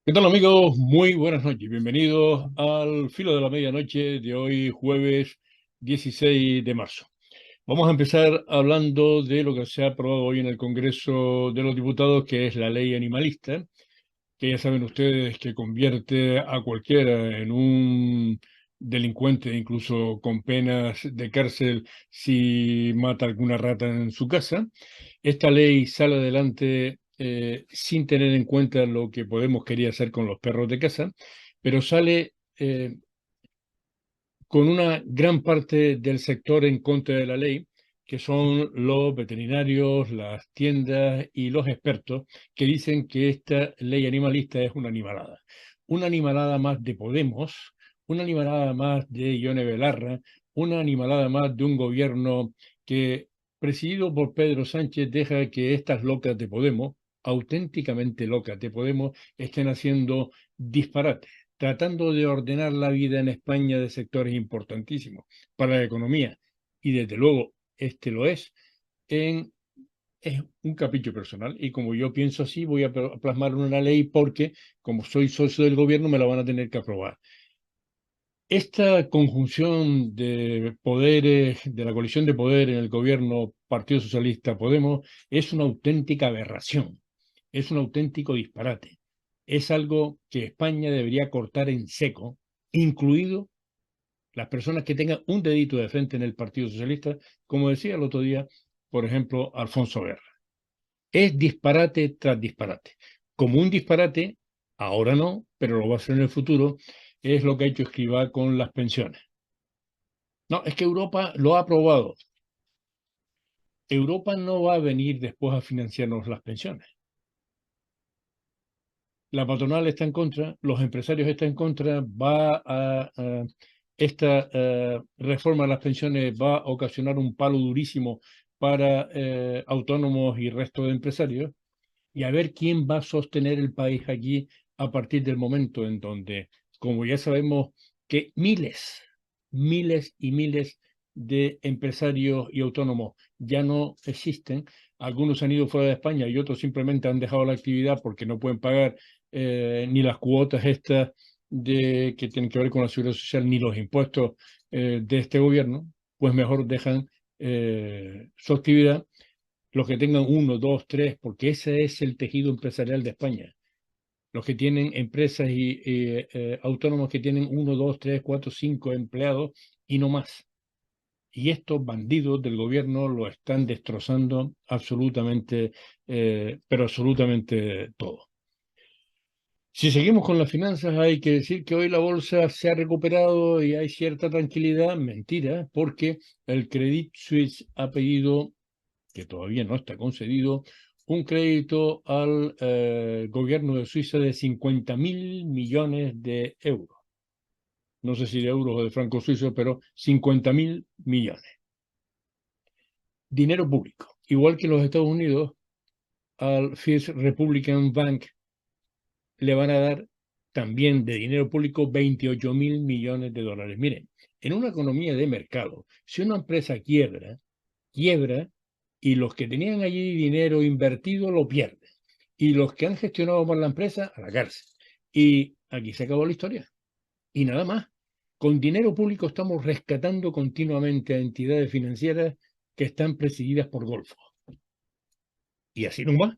¿Qué tal, amigos? Muy buenas noches. Bienvenidos al filo de la medianoche de hoy, jueves 16 de marzo. Vamos a empezar hablando de lo que se ha aprobado hoy en el Congreso de los Diputados, que es la ley animalista, que ya saben ustedes que convierte a cualquiera en un delincuente, incluso con penas de cárcel si mata alguna rata en su casa. Esta ley sale adelante sin tener en cuenta lo que Podemos quería hacer con los perros de casa, pero sale con una gran parte del sector en contra de la ley, que son los veterinarios, las tiendas y los expertos, que dicen que esta ley animalista es una animalada más de Podemos, una animalada más de Ione Belarra, una animalada más de un gobierno que, presidido por Pedro Sánchez, deja que estas locas de Podemos, auténticamente locas de Podemos, estén haciendo disparates, tratando de ordenar la vida en España de sectores importantísimos para la economía, y desde luego este lo en, es un capricho personal, y como yo pienso así, voy a plasmar una ley porque, como soy socio del gobierno, me la van a tener que aprobar. Esta conjunción de poderes, de la coalición de poder en el gobierno Partido Socialista Podemos, es una auténtica aberración, es un auténtico disparate. Es algo que España debería cortar en seco, incluido las personas que tengan un dedito de frente en el Partido Socialista, como decía el otro día, por ejemplo, Alfonso Guerra. Es disparate tras disparate. Como un disparate, ahora no, pero lo va a ser en el futuro, es lo que ha hecho Escrivá con las pensiones. No, es que Europa lo ha aprobado. Europa no va a venir después a financiarnos las pensiones. La patronal está en contra, los empresarios están en contra, esta reforma de las pensiones va a ocasionar un palo durísimo para autónomos y resto de empresarios, y a ver quién va a sostener el país aquí a partir del momento en donde, como ya sabemos, que miles y miles de empresarios y autónomos ya no existen. Algunos han ido fuera de España y otros simplemente han dejado la actividad porque no pueden pagar ni las cuotas estas que tienen que ver con la seguridad social, ni los impuestos de este gobierno, pues mejor dejan su actividad los que tengan uno, dos, tres, porque ese es el tejido empresarial de España. Los que tienen empresas y autónomos que tienen uno, dos, tres, cuatro, cinco empleados y no más. Y estos bandidos del gobierno lo están destrozando absolutamente, pero absolutamente todo. Si seguimos con las finanzas, hay que decir que hoy la bolsa se ha recuperado y hay cierta tranquilidad. Mentira, porque el Credit Suisse ha pedido, que todavía no está concedido, un crédito al gobierno de Suiza de 50.000 millones de euros. No sé si de euros o de francos suizos, pero 50.000 millones. Dinero público. Igual que en los Estados Unidos, al First Republican Bank le van a dar también de dinero público 28.000 millones de dólares. Miren, en una economía de mercado, si una empresa quiebra y los que tenían allí dinero invertido lo pierden. Y los que han gestionado por la empresa a la cárcel. Y aquí se acabó la historia. Y nada más. Con dinero público estamos rescatando continuamente a entidades financieras que están presididas por golfos. Y así nos va.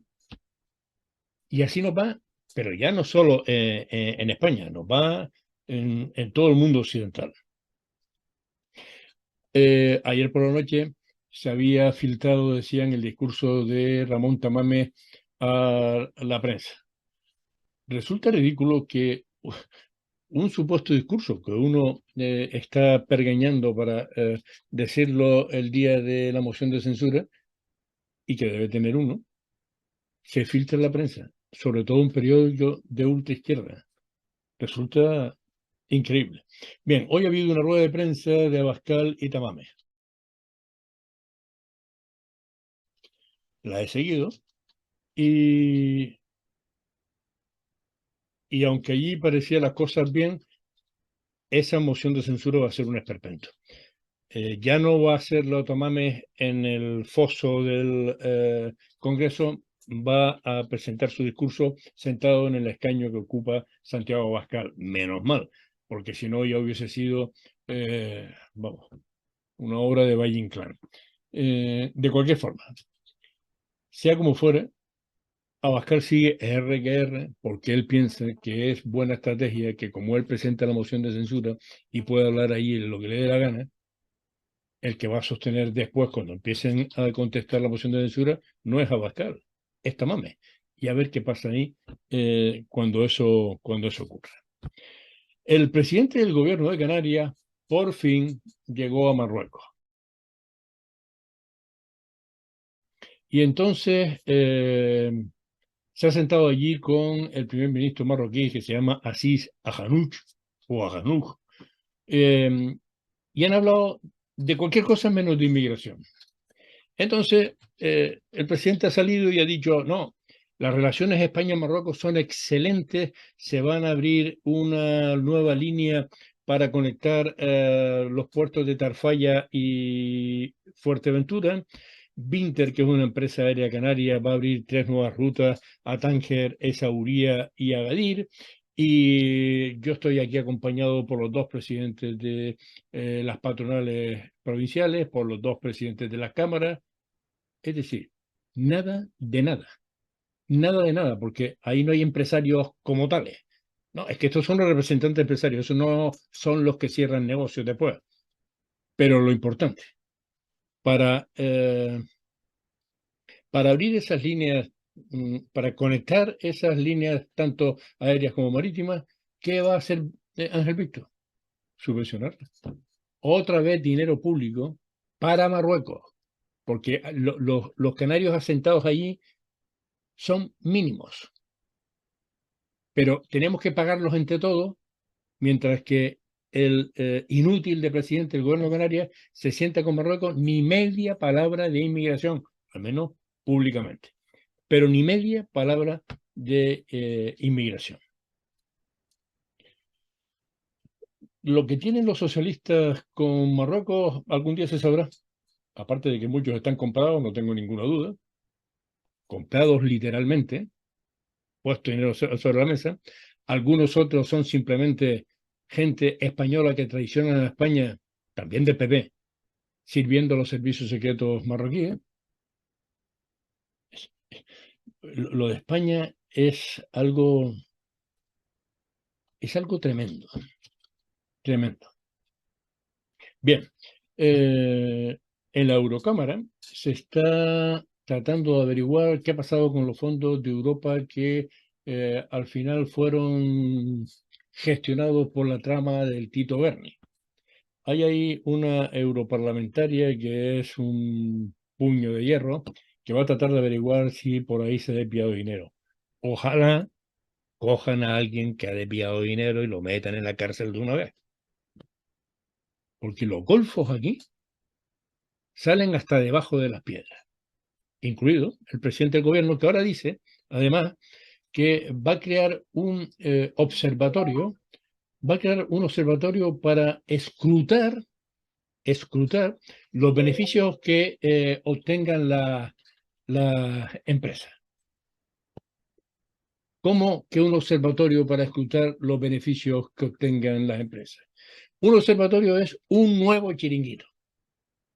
Y así nos va, pero ya no solo en España, nos va en todo el mundo occidental. Ayer por la noche se había filtrado, decían, el discurso de Ramón Tamames a la prensa. Resulta ridículo que un supuesto discurso que uno está pergeñando para decirlo el día de la moción de censura, y que debe tener uno, se filtra en la prensa, sobre todo un periódico de ultraizquierda. Resulta increíble. Bien, hoy ha habido una rueda de prensa de Abascal y Tamames. La he seguido y, y aunque allí parecían las cosas bien, esa moción de censura va a ser un esperpento. Ya no va a ser lo Tamames en el foso del Congreso, va a presentar su discurso sentado en el escaño que ocupa Santiago Abascal. Menos mal, porque si no ya hubiese sido, vamos, una obra de Valle Inclán. De cualquier forma, sea como fuere, Abascal sigue R que R porque él piensa que es buena estrategia que como él presenta la moción de censura y puede hablar ahí lo que le dé la gana, el que va a sostener después cuando empiecen a contestar la moción de censura no es Abascal, es Tamames. Y a ver qué pasa ahí cuando eso ocurra. El presidente del gobierno de Canarias por fin llegó a Marruecos. Y entonces se ha sentado allí con el primer ministro marroquí que se llama Aziz Ahanouch o Ahanouch, y han hablado de cualquier cosa menos de inmigración. Entonces, el presidente ha salido y ha dicho, no, las relaciones España-Marruecos son excelentes, se van a abrir una nueva línea para conectar los puertos de Tarfaya y Fuerteventura. Vinter, que es una empresa aérea canaria, va a abrir 3 nuevas rutas a Tánger, Essaouira y Agadir. Y yo estoy aquí acompañado por los 2 presidentes de las patronales provinciales, por los 2 presidentes de las cámaras. Es decir, nada de nada, nada de nada, porque ahí no hay empresarios como tales. No, es que estos son los representantes empresarios, esos no son los que cierran negocios después. Pero lo importante, para, eh, para abrir esas líneas, para conectar esas líneas tanto aéreas como marítimas, ¿qué va a hacer Ángel Víctor? Subvencionarlas. Otra vez dinero público para Marruecos, porque los canarios asentados allí son mínimos, pero tenemos que pagarlos entre todos, mientras que el inútil de presidente del gobierno de Canarias se sienta con Marruecos ni media palabra de inmigración, al menos públicamente, pero ni media palabra de inmigración. Lo que tienen los socialistas con Marruecos algún día se sabrá, aparte de que muchos están comprados, no tengo ninguna duda, comprados literalmente, puesto dinero sobre la mesa. Algunos otros son simplemente gente española que traiciona a España, también de PP, sirviendo a los servicios secretos marroquíes. Lo de España es algo tremendo, tremendo. Bien, en la Eurocámara se está tratando de averiguar qué ha pasado con los fondos de Europa que al final fueron gestionados por la trama del Tito Berni. Hay ahí una europarlamentaria que es un puño de hierro que va a tratar de averiguar si por ahí se ha desviado dinero. Ojalá cojan a alguien que ha desviado dinero y lo metan en la cárcel de una vez. Porque los golfos aquí salen hasta debajo de las piedras, incluido el presidente del gobierno, que ahora dice, además, que va a crear un observatorio, para escrutar los beneficios que obtengan las empresas. ¿Cómo que un observatorio para escrutar los beneficios que obtengan las empresas? Un observatorio es un nuevo chiringuito.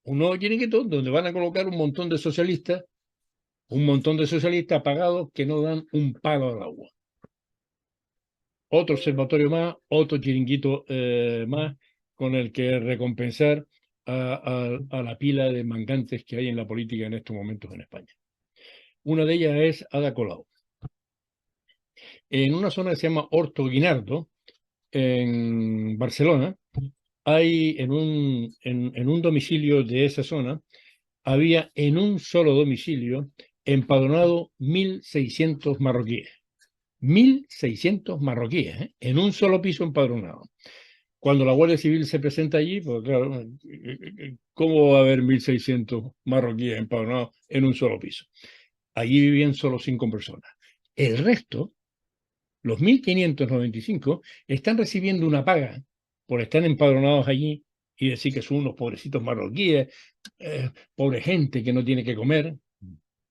Un nuevo chiringuito donde van a colocar un montón de socialistas pagados que no dan un palo al agua. Otro observatorio más, otro chiringuito más, con el que recompensar a la pila de mangantes que hay en la política en estos momentos en España. Una de ellas es Ada Colau. En una zona que se llama Horto Guinardo, en Barcelona, hay en un domicilio de esa zona, había en un solo domicilio empadronado 1.600 marroquíes. 1.600 marroquíes, en un solo piso empadronado. Cuando la Guardia Civil se presenta allí, pues claro, ¿cómo va a haber 1.600 marroquíes empadronados en un solo piso? Allí vivían solo 5 personas. El resto, los 1.595, están recibiendo una paga por estar empadronados allí y decir que son unos pobrecitos marroquíes, pobre gente que no tiene que comer,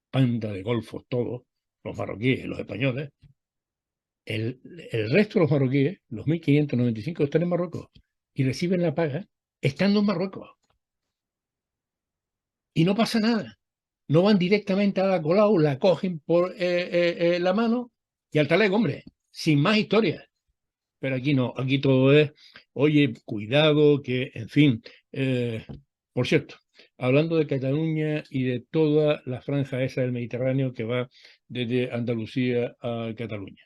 panda de golfos todos, los marroquíes, los españoles. El resto de los marroquíes, los 1.595, están en Marruecos y reciben la paga estando en Marruecos. Y no pasa nada. No van directamente a la Colau, la cogen por la mano y al talego, hombre, sin más historias. Pero aquí no, aquí todo es, oye, cuidado, que, en fin. Por cierto, hablando de Cataluña y de toda la franja esa del Mediterráneo que va desde Andalucía a Cataluña.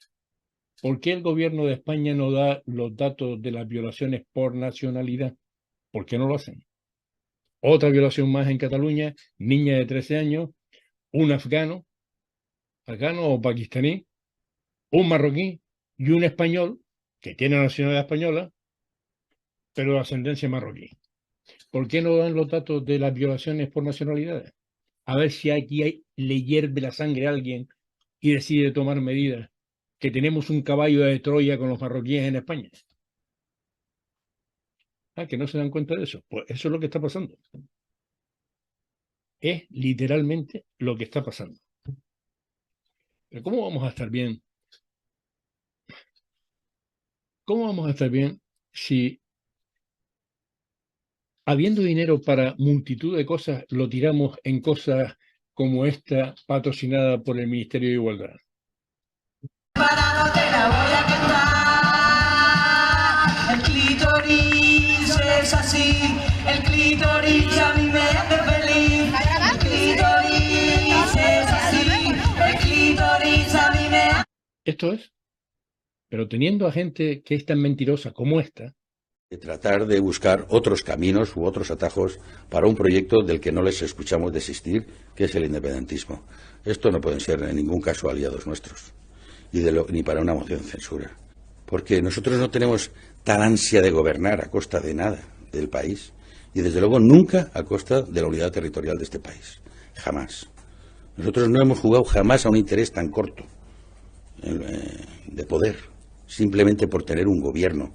¿Por qué el gobierno de España no da los datos de las violaciones por nacionalidad? ¿Por qué no lo hacen? Otra violación más en Cataluña, niña de 13 años, un afgano o pakistaní, un marroquí y un español que tiene nacionalidad española, pero de ascendencia marroquí. ¿Por qué no dan los datos de las violaciones por nacionalidades? A ver si aquí le hierve la sangre a alguien y decide tomar medidas. Que tenemos un caballo de Troya con los marroquíes en España. Que no se dan cuenta de eso. Pues eso es lo que está pasando. Es literalmente lo que está pasando. Pero ¿cómo vamos a estar bien? ¿Cómo vamos a estar bien si, habiendo dinero para multitud de cosas, lo tiramos en cosas como esta patrocinada por el Ministerio de Igualdad? Para no te la voy a cantar. El clítoris es así. El clítoris a mí me hace feliz. El clítoris es así. El clítoris a mí me hace... Esto es. Pero teniendo a gente que es tan mentirosa como esta, de tratar de buscar otros caminos u otros atajos para un proyecto del que no les escuchamos desistir, que es el independentismo. Esto no pueden ser en ningún caso aliados nuestros, ni para una moción de censura. Porque nosotros no tenemos tal ansia de gobernar a costa de nada del país, y desde luego nunca a costa de la unidad territorial de este país. Jamás. Nosotros no hemos jugado jamás a un interés tan corto de poder, simplemente por tener un gobierno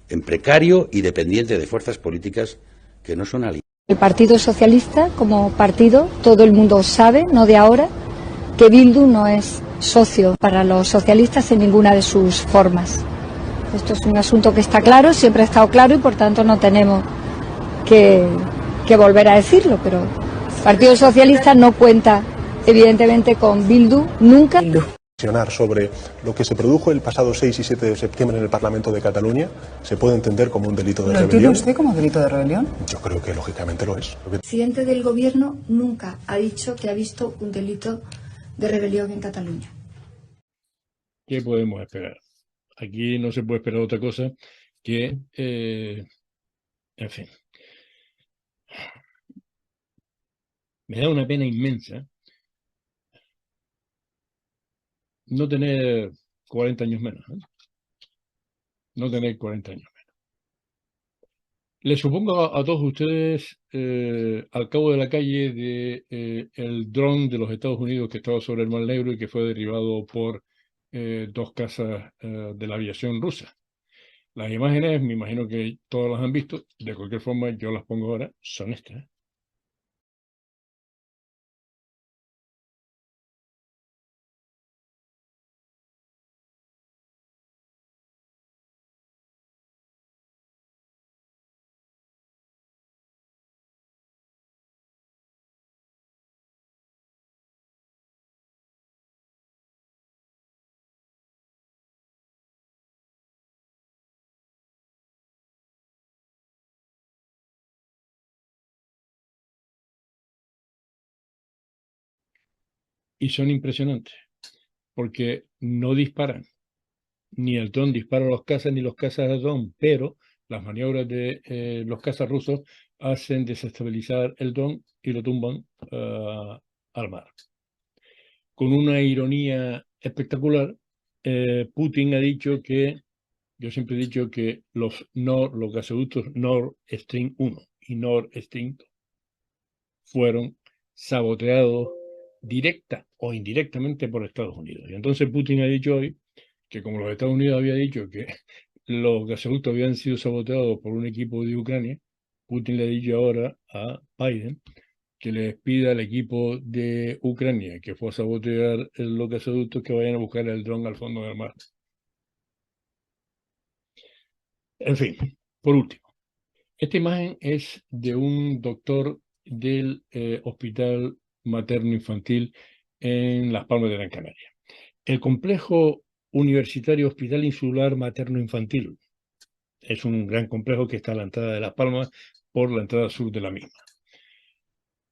en precario y dependiente de fuerzas políticas que no son aliadas. El Partido Socialista, como partido, todo el mundo sabe, no de ahora, que Bildu no es socio para los socialistas en ninguna de sus formas. Esto es un asunto que está claro, siempre ha estado claro y por tanto no tenemos que volver a decirlo, pero el Partido Socialista no cuenta evidentemente con Bildu nunca. Sobre lo que se produjo el pasado 6 y 7 de septiembre en el Parlamento de Cataluña, ¿se puede entender como un delito de rebelión? ¿Lo entiende usted como delito de rebelión? Yo creo que lógicamente lo es. El presidente del Gobierno nunca ha dicho que ha visto un delito de rebelión en Cataluña. ¿Qué podemos esperar? Aquí no se puede esperar otra cosa que, en fin, me da una pena inmensa no tener 40 años menos, ¿eh? No tener 40 años menos. Les supongo a todos ustedes al cabo de la calle de el dron de los Estados Unidos que estaba sobre el Mar Negro y que fue derribado por dos cazas de la aviación rusa. Las imágenes, me imagino que todos las han visto, de cualquier forma yo las pongo ahora, son estas. Y son impresionantes, porque no disparan. Ni el dron dispara a los cazas, ni los cazas al dron, pero las maniobras de los cazas rusos hacen desestabilizar el dron y lo tumban al mar. Con una ironía espectacular, Putin ha dicho que, yo siempre he dicho que los gasoductos Nord Stream 1 y Nord Stream 2 fueron saboteados directa o indirectamente por Estados Unidos. Y entonces Putin ha dicho hoy que como los Estados Unidos había dicho que los gasoductos habían sido saboteados por un equipo de Ucrania, Putin le ha dicho ahora a Biden que les pida al equipo de Ucrania que fue a sabotear los gasoductos que vayan a buscar el dron al fondo del mar. En fin, por último, esta imagen es de un doctor del Hospital Materno Infantil en Las Palmas de Gran Canaria. El complejo universitario Hospital Insular Materno Infantil es un gran complejo que está a la entrada de Las Palmas por la entrada sur de la misma.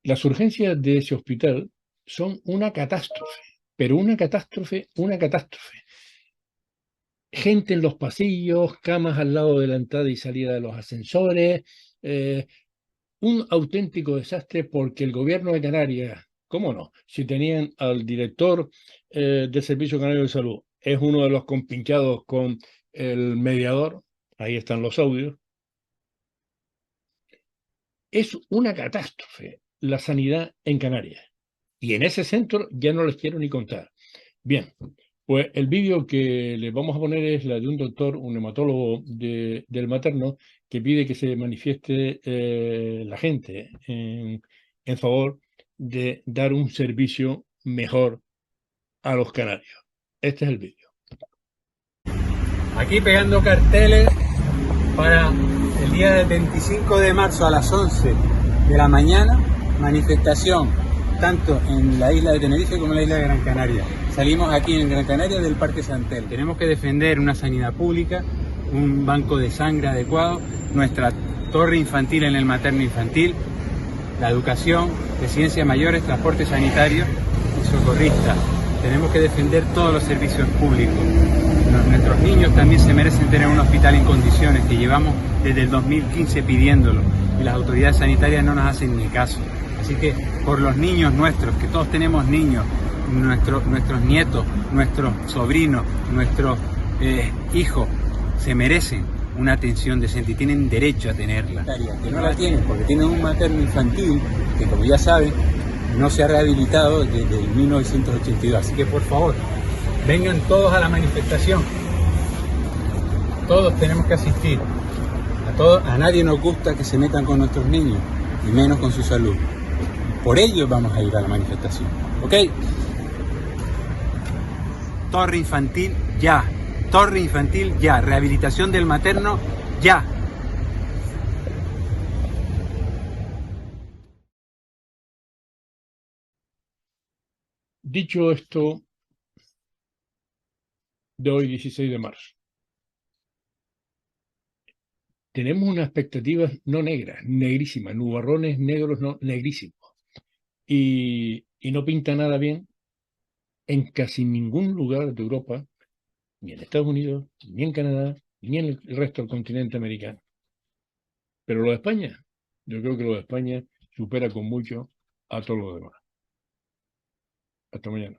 Las urgencias de ese hospital son una catástrofe, pero una catástrofe. Gente en los pasillos, camas al lado de la entrada y salida de los ascensores, un auténtico desastre porque el gobierno de Canarias, ¿cómo no? Si tenían al director del Servicio Canario de Salud, es uno de los compinchados con el mediador, ahí están los audios. Es una catástrofe la sanidad en Canarias. Y en ese centro ya no les quiero ni contar. Bien, pues el vídeo que les vamos a poner es la de un doctor, un hematólogo del materno, que pide que se manifieste la gente en favor de dar un servicio mejor a los canarios. Este es el vídeo. Aquí pegando carteles para el día del 25 de marzo a las 11 de la mañana, manifestación tanto en la isla de Tenerife como en la isla de Gran Canaria. Salimos aquí en Gran Canaria del Parque Santel. Tenemos que defender una sanidad pública, un banco de sangre adecuado, nuestra torre infantil en el materno infantil, la educación, residencias mayores, transporte sanitario y socorristas. Tenemos que defender todos los servicios públicos. Nuestros niños también se merecen tener un hospital en condiciones, que llevamos desde el 2015 pidiéndolo y las autoridades sanitarias no nos hacen ni caso. Así que por los niños nuestros, que todos tenemos niños, nuestros nietos, nuestros sobrinos, nuestros hijos, se merecen una atención decente y tienen derecho a tenerla. Que no la tienen porque tienen un materno infantil que, como ya saben, no se ha rehabilitado desde el 1982. Así que por favor, vengan todos a la manifestación. Todos tenemos que asistir. A nadie nos gusta que se metan con nuestros niños, y menos con su salud. Por ello vamos a ir a la manifestación. ¿Ok? Torre infantil ya. Torre infantil ya. Rehabilitación del materno ya. Dicho esto, de hoy 16 de marzo, tenemos unas expectativas no negras, negrísimas, nubarrones negros, no, negrísimos. Y no pinta nada bien en casi ningún lugar de Europa, ni en Estados Unidos, ni en Canadá, ni en el resto del continente americano. Pero lo de España, yo creo que lo de España supera con mucho a todo lo demás. Hasta mañana.